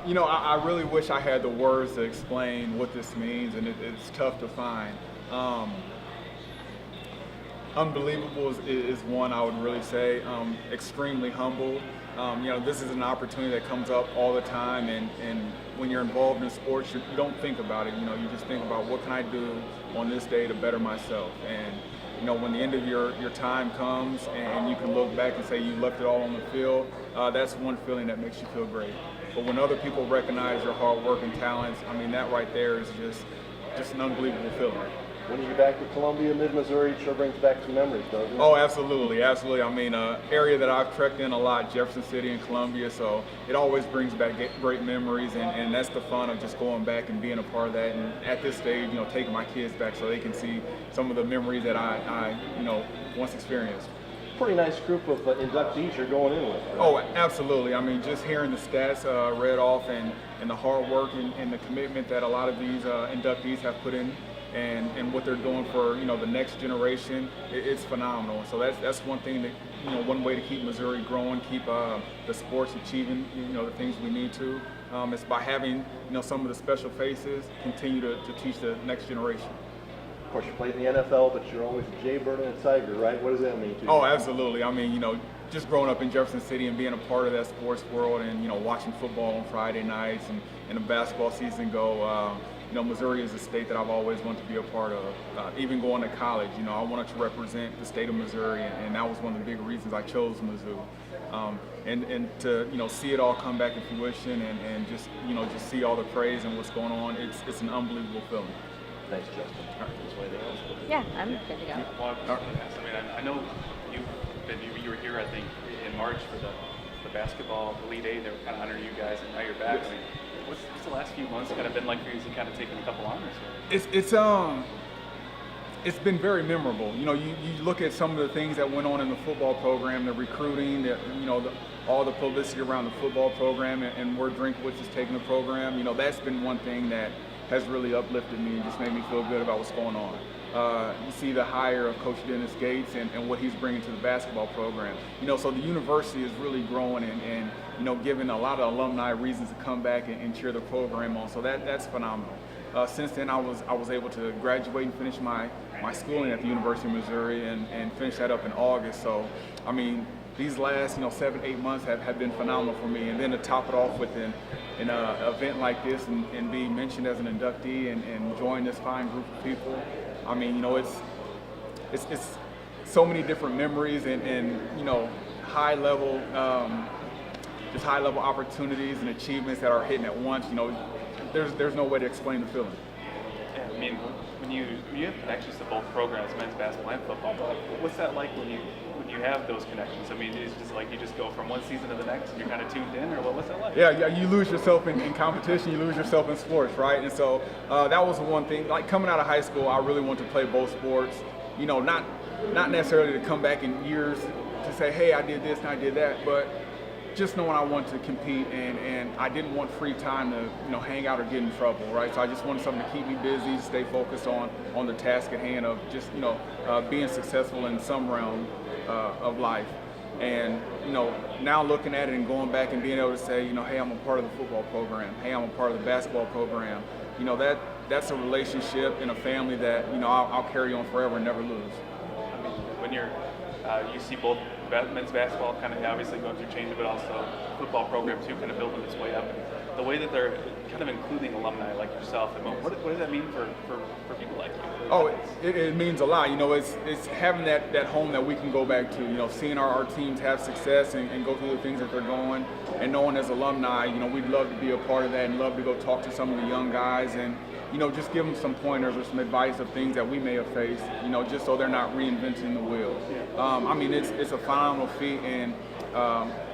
I really wish I had the words to explain what this means, and it's tough to find. Um, Unbelievable is one I would really say. Extremely humble. This is an opportunity that comes up all the time, and when you're involved in sports, you don't think about it. You just think about what can I do on this day to better myself. And when the end of your time comes and you can look back and say you left it all on the field, that's one feeling that makes you feel great. But when other people recognize your hard work and talents, that right there is just an unbelievable feeling. When you get back to Columbia, mid-Missouri, it sure brings back some memories, doesn't it? Oh, absolutely. Area that I've trekked in a lot, Jefferson City and Columbia, so it always brings back great memories, and that's the fun of just going back and being a part of that. And at this stage, taking my kids back so they can see some of the memories that I once experienced. Pretty nice group of inductees you're going in with. Right? Oh, absolutely. Just hearing the stats read off and the hard work and the commitment that a lot of these inductees have put in, and what they're doing for the next generation, it's phenomenal. So that's one thing that one way to keep Missouri growing, keep the sports achieving the things we need to. It's by having some of the special faces continue to teach the next generation. Of course, you played in the NFL, but you're always a Jaybird and a Tiger, right? What does that mean to you? Oh, absolutely. Just growing up in Jefferson City and being a part of that sports world, and watching football on Friday nights and the basketball season go. Missouri is a state that I've always wanted to be a part of. Even going to college, I wanted to represent the state of Missouri, and that was one of the big reasons I chose Mizzou. And to see it all come back to fruition, and just see all the praise and what's going on, it's an unbelievable feeling. Thanks, Justin. All right. Yeah, I'm good to go. Well, I know you were here, I think, in March for the basketball Elite Eight. They were kind of honoring you guys, and now you're back. Yes. What's the last few months kind of been like for you as you kind of taken a couple honors? It's been very memorable. You look at some of the things that went on in the football program, the recruiting, all the publicity around the football program, and where Drinkwitz is taking the program. That's been one thing that has really uplifted me and just made me feel good about what's going on. You see the hire of Coach Dennis Gates and what he's bringing to the basketball program. So the university is really growing and giving a lot of alumni reasons to come back and cheer the program on. So that's phenomenal. Since then, I was able to graduate and finish my schooling at the University of Missouri and finish that up in August. So, these last 7-8 months have been phenomenal for me. And then to top it off with an event like this and be mentioned as an inductee and join this fine group of people. It's so many different memories and high level opportunities and achievements that are hitting at once. There's no way to explain the feeling. Yeah, when you have connections to both programs, men's basketball and football, what's that like when you have those connections? It's just like you just go from one season to the next and you're kind of tuned in, or what's that like? Yeah, you lose yourself in competition, you lose yourself in sports, right? And so that was the one thing. Like coming out of high school, I really wanted to play both sports. Not necessarily to come back in years to say, hey, I did this and I did that, but just knowing I wanted to compete and I didn't want free time to hang out or get in trouble, right? So I just wanted something to keep me busy, stay focused on the task at hand of just being successful in some realm of life. And now looking at it and going back and being able to say, hey, I'm a part of the football program. Hey, I'm a part of the basketball program. That's a relationship and a family that I'll carry on forever and never lose. When you see both men's basketball kind of obviously going through change, but also football program too, kind of building its way up. And the way that they're kind of including alumni like yourself, what does that mean for people like you? Oh, it means a lot. It's having that home that we can go back to. Seeing our teams have success and go through the things that they're going, and knowing as alumni, we'd love to be a part of that and love to go talk to some of the young guys and just give them some pointers or some advice of things that we may have faced, just so they're not reinventing the wheel. It's a phenomenal feat, and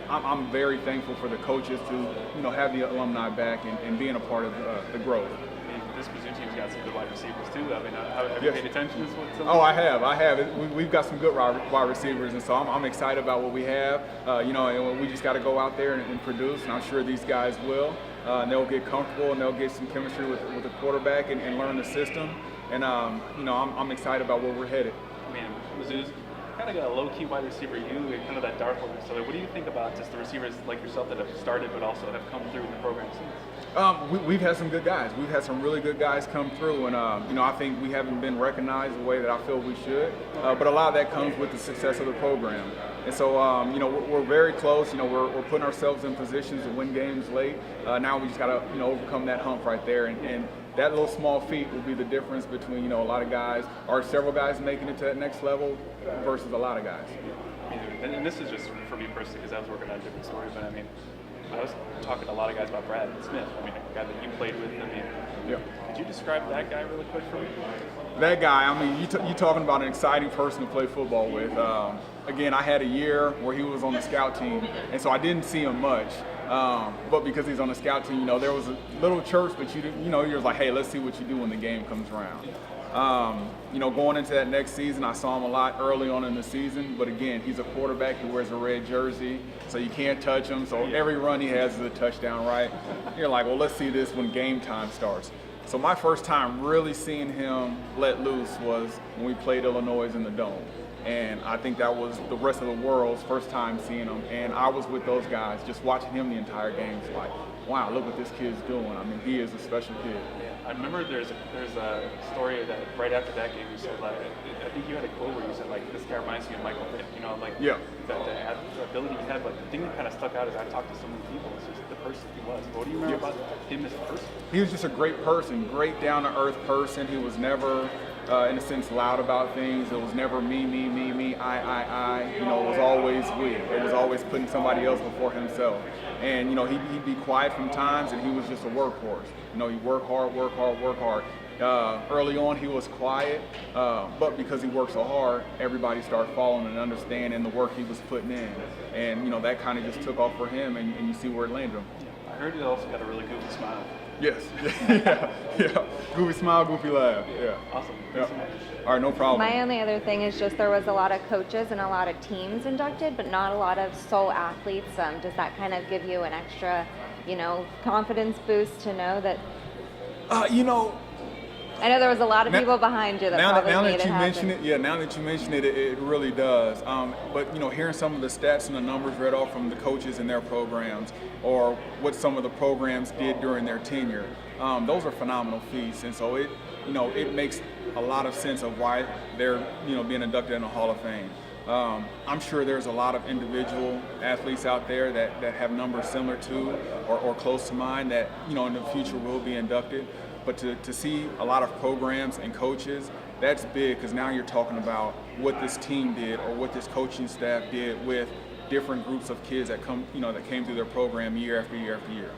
I'm very thankful for the coaches to, have the alumni back and being a part of the growth. This Mizzou team's got some good wide receivers too. Have you paid attention to what? Oh, I have. We've got some good wide receivers, and so I'm excited about what we have. And we just got to go out there and produce, and I'm sure these guys will. And they'll get comfortable and they'll get some chemistry with the quarterback and learn the system. And I'm excited about where we're headed. Mizzou's kind of got a low-key wide receiver, you, and kind of that dark horse. So what do you think about just the receivers like yourself that have started but also have come through in the program since? We've had some good guys. We've had some really good guys come through, and I think we haven't been recognized the way that I feel we should. But a lot of that comes with the success of the program. And so, we're very close. We're putting ourselves in positions to win games late. Now we just got to, overcome that hump right there, and that little small feat will be the difference between, a lot of guys or several guys making it to that next level versus a lot of guys. And this is just for me personally because I was working on a different story, but I was talking to a lot of guys about Brad Smith. A guy that you played with. Yeah. Could you describe that guy really quick for me? That guy, you talking about an exciting person to play football with. Again, I had a year where he was on the scout team, and so I didn't see him much. But because he's on the scout team, there was a little church, but you're like, hey, let's see what you do when the game comes around. Going into that next season, I saw him a lot early on in the season, but again, he's a quarterback who wears a red jersey, so you can't touch him. So every run he has is a touchdown, right? You're like, well, let's see this when game time starts. So my first time really seeing him let loose was when we played Illinois in the Dome. And I think that was the rest of the world's first time seeing him. And I was with those guys, just watching him the entire game. It's like, wow, look what this kid's doing. He is a special kid. I remember there's a story that right after that game you said, like, I think you had a quote where you said, like, this guy reminds me of Michael Vick, Yeah. The ability he had, but the thing that kind of stuck out is I talked to so many people, it's just the person he was. What do you remember about him as a person? He was just a great person, great down-to-earth person. He was never, in a sense, loud about things. It was never me, I. It was always we. It was always putting somebody else before himself. And, he'd be quiet from times, and he was just a workhorse. He work hard. Early on, he was quiet, but because he worked so hard, everybody started following and understanding the work he was putting in. And, that kind of just took off for him, and you see where it landed him. I heard he also got a really goofy smile. Yes. yeah. Goofy smile, goofy laugh. Yeah. Awesome. Yeah. Thanks so much. All right, no problem. My only other thing is just there was a lot of coaches and a lot of teams inducted, but not a lot of sole athletes. Does that kind of give you an extra, confidence boost to know that? I know there was a lot of people behind you that probably made it happen. Now that you mention it, it really does. But hearing some of the stats and the numbers read off from the coaches in their programs, or what some of the programs did during their tenure, those are phenomenal feats. And so it makes a lot of sense of why they're being inducted in the Hall of Fame. I'm sure there's a lot of individual athletes out there that have numbers similar to or close to mine that in the future will be inducted. But to see a lot of programs and coaches, that's big, because now you're talking about what this team did or what this coaching staff did with different groups of kids that came through their program year after year after year.